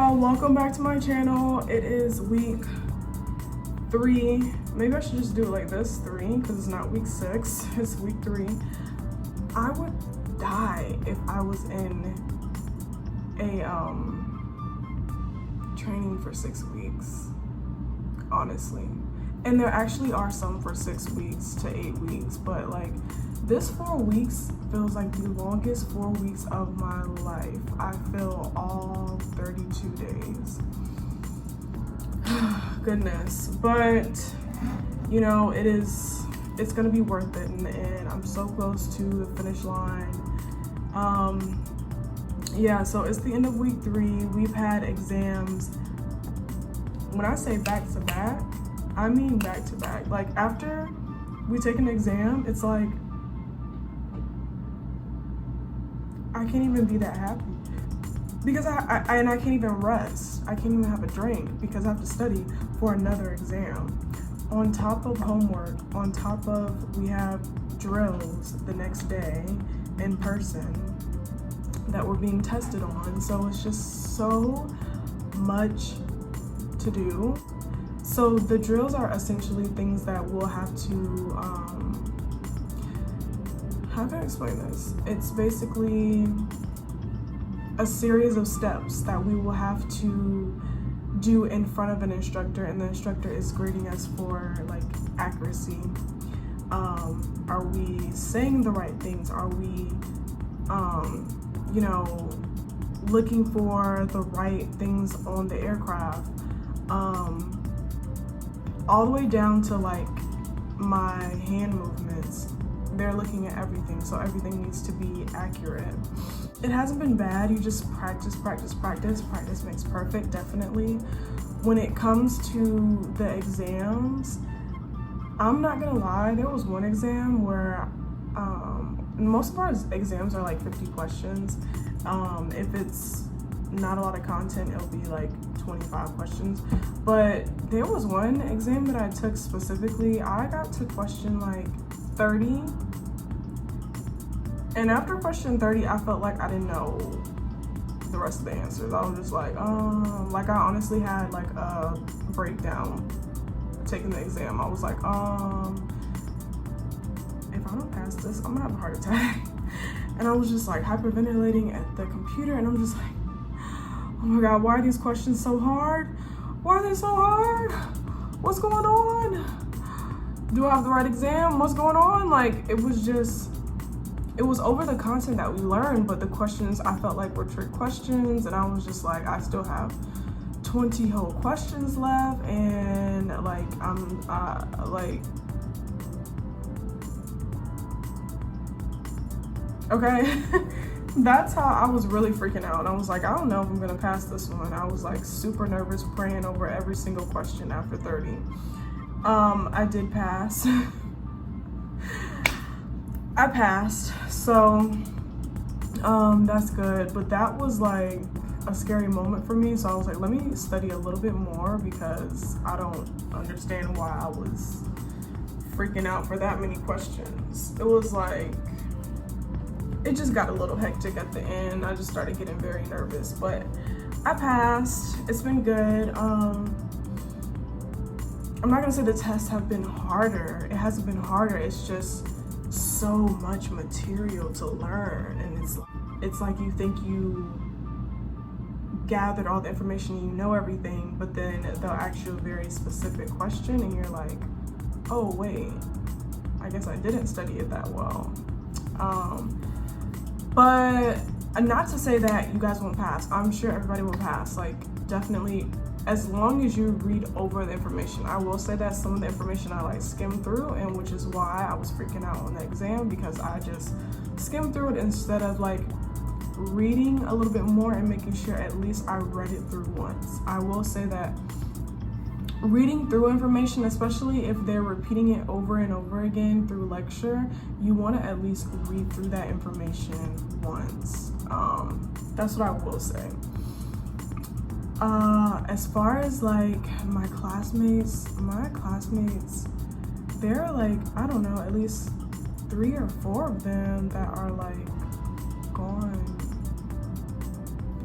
y'all, welcome back to my channel. It is week 3. Maybe I should just do it like this, 3, because it's not week 6, it's week 3. I would die if I was in a training for 6 weeks, honestly. And there actually are some for 6 weeks to 8 weeks, but like this 4 weeks feels like the longest 4 weeks of my life. I feel all 32 days. Goodness, but you know, it's gonna be worth it, and I'm so close to the finish line. Yeah, so it's the end of week 3. We've had exams. When I say back to back, I mean back to back. Like after we take an exam, it's like I can't even be that happy because I can't even rest. I can't even have a drink because I have to study for another exam. On top of homework, on top of we have drills the next day in person that we're being tested on. So it's just so much to do. So the drills are essentially things that we'll have to, how can I explain this? It's basically a series of steps that we will have to do in front of an instructor, and the instructor is grading us for like accuracy. Are we saying the right things? Are we, you know, looking for the right things on the aircraft? All the way down to like my hand movements. They're looking at everything, so everything needs to be accurate. It hasn't been bad. You just practice. Practice makes perfect, definitely. When it comes to the exams, I'm not gonna lie, there was one exam where most of our exams are like 50 questions. If it's not a lot of content, it'll be like 25 questions. But there was one exam that I took specifically, I got to question like 30. And after question 30, I felt like I didn't know the rest of the answers. I was just like I honestly had like a breakdown taking the exam. I was like, if I don't pass this, I'm gonna have a heart attack. And I was just like hyperventilating at the computer, and I'm just like, oh my God, why are these questions so hard? Why are they so hard? What's going on? Do I have the right exam? What's going on? Like, it was over the content that we learned, but the questions I felt like were trick questions, and I was just like, I still have 20 whole questions left, and like, I'm like, okay. That's how I was really freaking out. And I was like, I don't know if I'm gonna pass this one. I was like super nervous, praying over every single question after 30. I did pass. I passed, so that's good. But that was like a scary moment for me. So I was like, let me study a little bit more because I don't understand why I was freaking out for that many questions. It was like, it just got a little hectic at the end. I just started getting very nervous, but I passed. It's been good. I'm not gonna say the tests have been harder. It hasn't been harder. It's just so much material to learn, and it's like you think you gathered all the information, you know everything, but then they'll ask you a very specific question, and you're like, oh wait, I guess I didn't study it that well. But not to say that you guys won't pass. I'm sure everybody will pass. Like, definitely, as long as you read over the information. I will say that some of the information I like skimmed through, and which is why I was freaking out on the exam, because I just skimmed through it instead of like reading a little bit more and making sure at least I read it through once. I will say that reading through information, especially if they're repeating it over and over again through lecture, you want to at least read through that information once. That's what I will say. As far as like my classmates, they're like, I don't know, at least 3 or 4 of them that are like gone.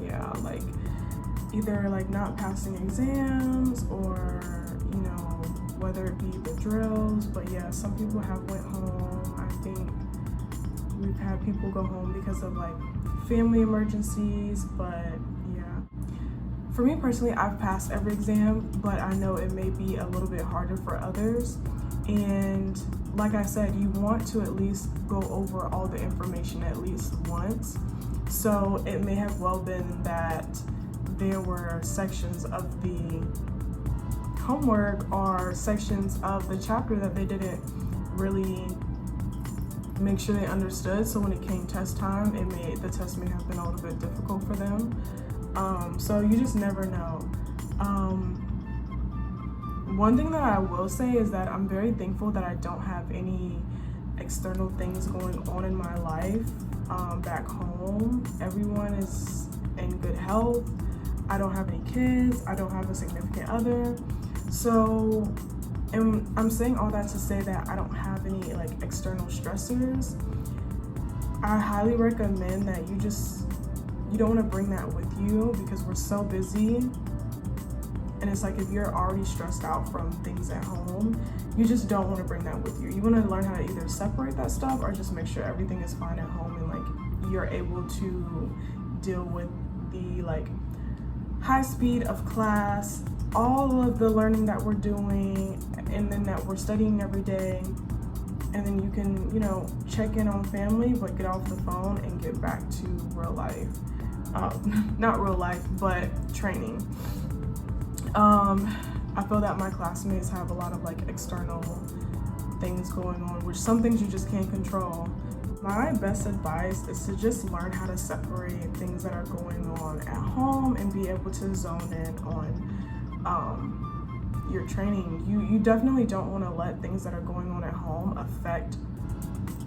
Yeah, like either like not passing exams or, you know, whether it be the drills. But yeah, some people have went home. I think we've had people go home because of like family emergencies, but yeah. For me personally, I've passed every exam, but I know it may be a little bit harder for others. And like I said, you want to at least go over all the information at least once. So it may have well been that there were sections of the homework or sections of the chapter that they didn't really make sure they understood. So when it came test time, the test may have been a little bit difficult for them. So you just never know. One thing that I will say is that I'm very thankful that I don't have any external things going on in my life back home. Everyone is in good health. I don't have any kids. I don't have a significant other. So, and I'm saying all that to say that I don't have any like external stressors. I highly recommend that you don't want to bring that with you, because we're so busy. And it's like, if you're already stressed out from things at home, you just don't want to bring that with you. You want to learn how to either separate that stuff or just make sure everything is fine at home, and like you're able to deal with the like high speed of class, all of the learning that we're doing, and then that we're studying every day. And then you can, you know, check in on family, but get off the phone and get back to real life. Not real life, but training. I feel that my classmates have a lot of like external things going on, which some things you just can't control. My best advice is to just learn how to separate things that are going on at home and be able to zone in on your training. You definitely don't want to let things that are going on at home affect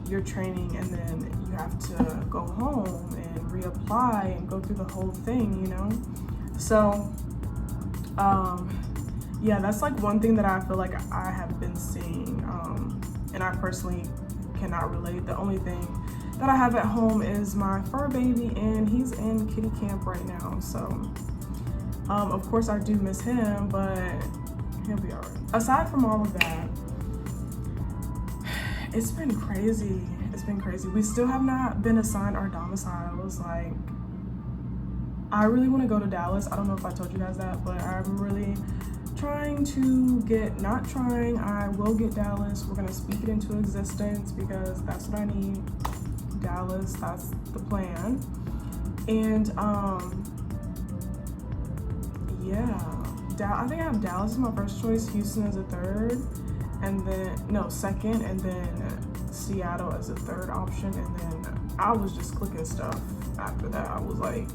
your training, and then you have to go home and reapply and go through the whole thing, you know? So yeah, that's like one thing that I feel like I have been seeing, and I personally cannot relate. The only thing that I have at home is my fur baby, and he's in kitty camp right now. So of course I do miss him, but he'll be all right. Aside from all of that, it's been crazy. It's been crazy. We still have not been assigned our domiciles. Like, I really want to go to Dallas. I don't know if I told you guys that, but I'm really trying to I will get Dallas. We're going to speak it into existence, because that's what I need. Dallas, that's the plan. And yeah, I think I have Dallas as my first choice, Houston as a third, and then second, and then Seattle as a third option. And then I was just clicking stuff after that. I was like,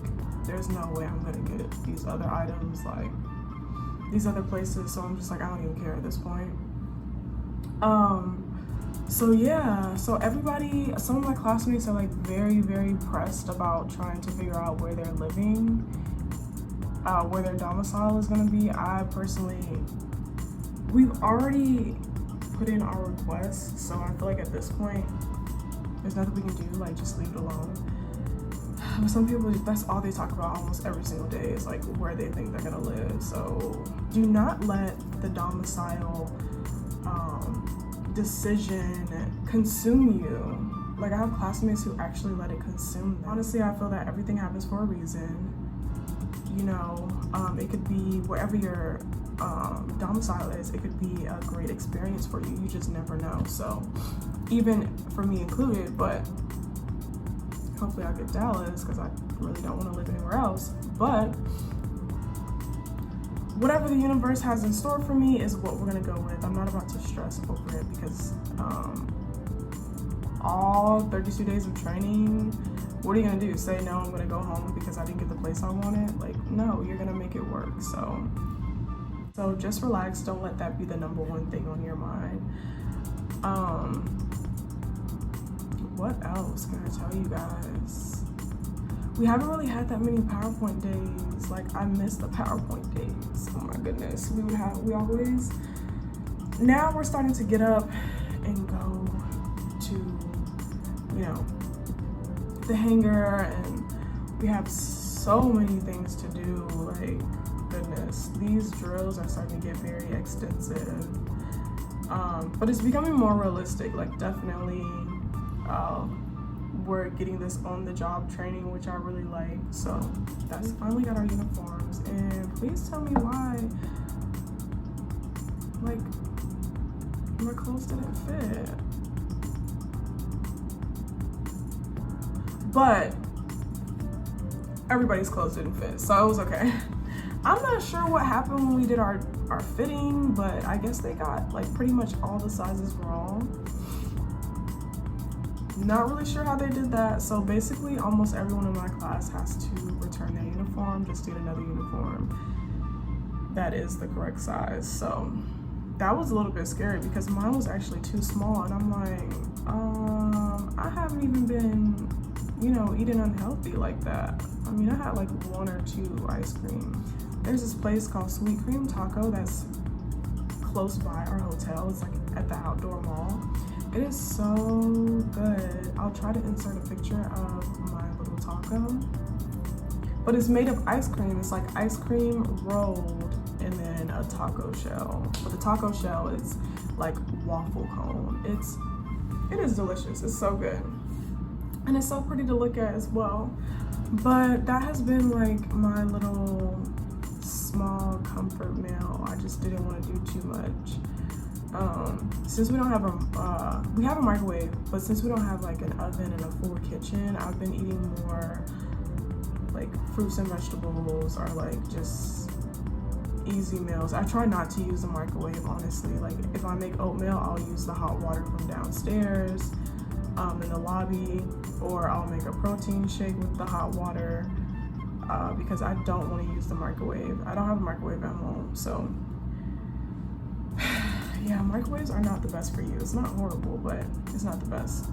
there's no way I'm gonna get these other items, like these other places. So I'm just like, I don't even care at this point. So yeah, so everybody, some of my classmates are like very, very pressed about trying to figure out where they're living, where their domicile is gonna be. I personally, we've already put in our requests, so I feel like at this point, there's nothing we can do, like just leave it alone. But some people, that's all they talk about almost every single day, is like where they think they're gonna live. So do not let the domicile decision consume you. Like, I have classmates who actually let it consume them. Honestly, I feel that everything happens for a reason. You know, it could be wherever your domicile is, it could be a great experience for you. You just never know. So even for me included, but hopefully I'll get Dallas, because I really don't want to live anywhere else. But whatever the universe has in store for me is what we're gonna go with. I'm not about to stress over it, because all 32 days of training, what are you gonna do? Say, no, I'm gonna go home because I didn't get the place I wanted? Like, no, you're gonna make it work. So just relax. Don't let that be the number one thing on your mind. What else can I tell you guys? We haven't really had that many PowerPoint days. Like, I miss the PowerPoint days. Oh my goodness. We always, now we're starting to get up and go to, you know, the hangar, and we have so many things to do, like, goodness. These drills are starting to get very extensive. But it's becoming more realistic, like definitely we're getting this on-the-job training, which I really like. So that's finally got our uniforms, and please tell me why, like, my clothes didn't fit. But everybody's clothes didn't fit, so it was okay. I'm not sure what happened when we did our fitting, but I guess they got like pretty much all the sizes wrong. Not really sure how they did that. So basically almost everyone in my class has to return their uniform, just get another uniform that is the correct size. So that was a little bit scary because mine was actually too small, and I'm like, I haven't even been, you know, eating unhealthy like that. I mean, I had like 1 or 2 ice cream. There's this place called Sweet Cream Taco that's close by our hotel. It's like at the outdoor mall. It is so good. I'll try to insert a picture of my little taco. But it's made of ice cream. It's like ice cream rolled and then a taco shell. But the taco shell is like waffle cone. It is delicious. It's so good. And it's so pretty to look at as well. But that has been like my little small comfort meal. I just didn't want to do too much. Since we don't have we have a microwave, but since we don't have like an oven and a full kitchen, I've been eating more like fruits and vegetables, or like just easy meals. I try not to use the microwave, honestly. Like if I make oatmeal, I'll use the hot water from downstairs in the lobby, or I'll make a protein shake with the hot water because I don't want to use the microwave. I don't have a microwave at home, so yeah, microwaves are not the best for you. It's not horrible, but it's not the best.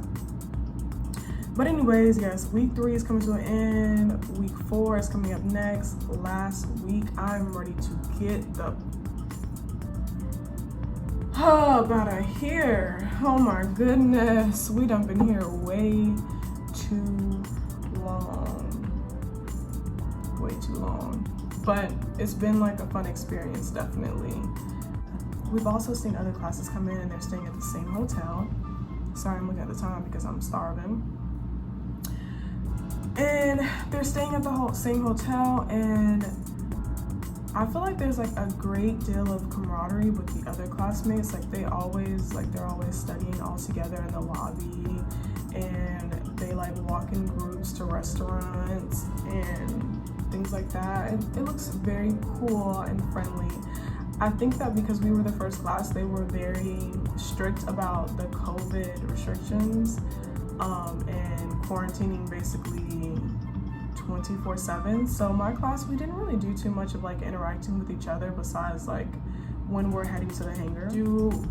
But anyways, yes, week 3 is coming to an end. Week 4 is coming up next. Last week, I'm ready to get the out of here. Oh my goodness. We done been here way too long. Way too long. But it's been like a fun experience, definitely. We've also seen other classes come in and they're staying at the same hotel. Sorry, I'm looking at the time because I'm starving. And they're staying at the same hotel, and I feel like there's like a great deal of camaraderie with the other classmates. Like they're always studying all together in the lobby, and they like walk in groups to restaurants and things like that. It looks very cool and friendly. I think that because we were the first class, they were very strict about the COVID restrictions and quarantining basically 24/7. So my class, we didn't really do too much of like interacting with each other besides like when we're heading to the hangar to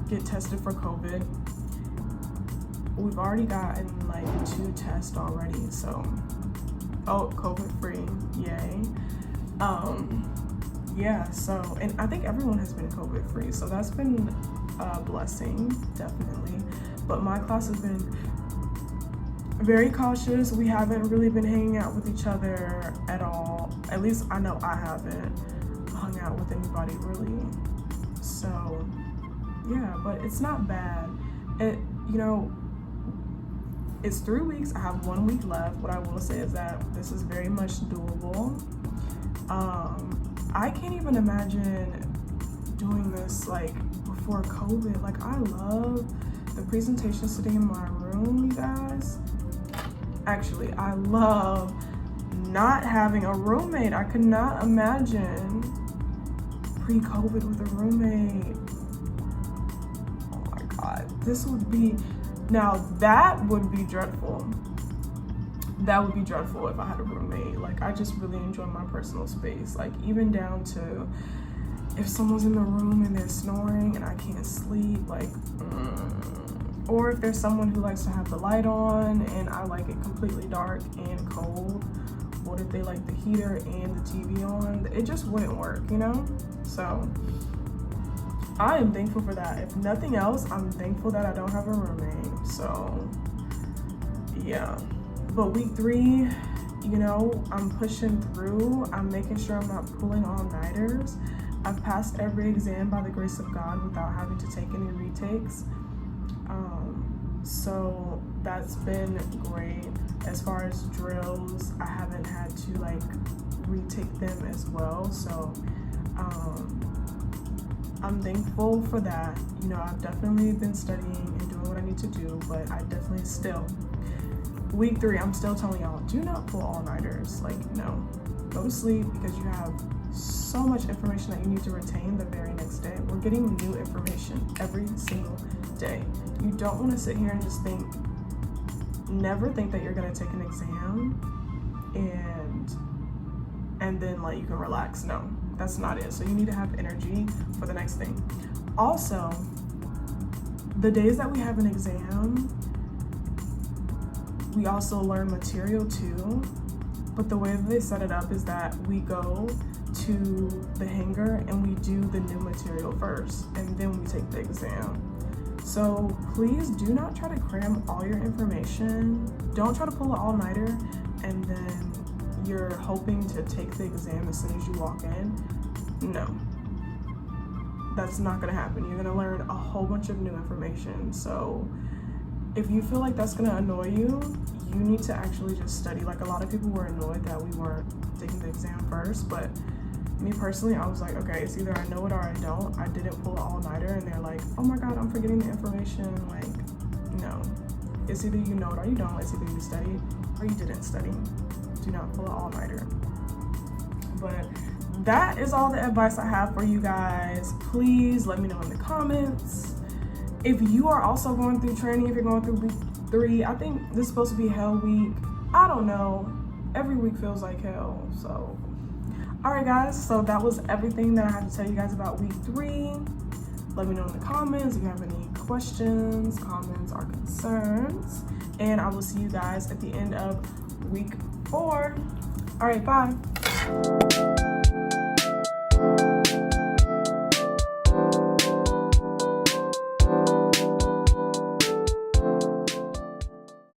get tested for COVID. We've already gotten like 2 tests already, so COVID free, yay. Yeah, so, and I think everyone has been COVID free, so that's been a blessing, definitely. But my class has been very cautious. We haven't really been hanging out with each other at all. At least I know I haven't hung out with anybody really. So yeah, but it's not bad. It's 3 weeks. I have 1 week left. What I will say is that this is very much doable. I can't even imagine doing this like before COVID. Like I love the presentation sitting in my room, you guys. Actually, I love not having a roommate. I could not imagine pre-COVID with a roommate. Oh my God, that would be dreadful. That would be dreadful if I had a roommate. Like I just really enjoy my personal space. Like even down to if someone's in the room and they're snoring and I can't sleep, like, or if there's someone who likes to have the light on and I like it completely dark and cold, what if they like the heater and the TV on? It just wouldn't work, you know? So I am thankful for that. If nothing else, I'm thankful that I don't have a roommate. So yeah. But week 3, you know, I'm pushing through. I'm making sure I'm not pulling all-nighters. I've passed every exam by the grace of God without having to take any retakes. So that's been great. As far as drills, I haven't had to like retake them as well. So I'm thankful for that. You know, I've definitely been studying and doing what I need to do, but I definitely still, week 3, I'm still telling y'all, do not pull all-nighters. Like, no, go to sleep because you have so much information that you need to retain the very next day. We're getting new information every single day. You don't want to sit here and just think, never think that you're going to take an exam and then like you can relax. No, that's not it. So you need to have energy for the next thing. Also, the days that we have an exam, we also learn material too, but the way that they set it up is that we go to the hangar and we do the new material first, and then we take the exam. So please do not try to cram all your information. Don't try to pull an all-nighter and then you're hoping to take the exam as soon as you walk in. No, that's not gonna happen. You're gonna learn a whole bunch of new information. So if you feel like that's gonna annoy you, you need to actually just study. Like, a lot of people were annoyed that we weren't taking the exam first, but me personally, I was like, okay, it's either I know it or I don't. I didn't pull an all-nighter, and they're like, oh my God, I'm forgetting the information. Like, no. It's either you know it or you don't. It's either you studied or you didn't study. Do not pull an all-nighter. But that is all the advice I have for you guys. Please let me know in the comments. If you are also going through training, if you're going through week 3, I think this is supposed to be hell week. I don't know. Every week feels like hell, so. All right, guys, so that was everything that I had to tell you guys about week 3. Let me know in the comments if you have any questions, comments, or concerns. And I will see you guys at the end of week 4. All right, bye.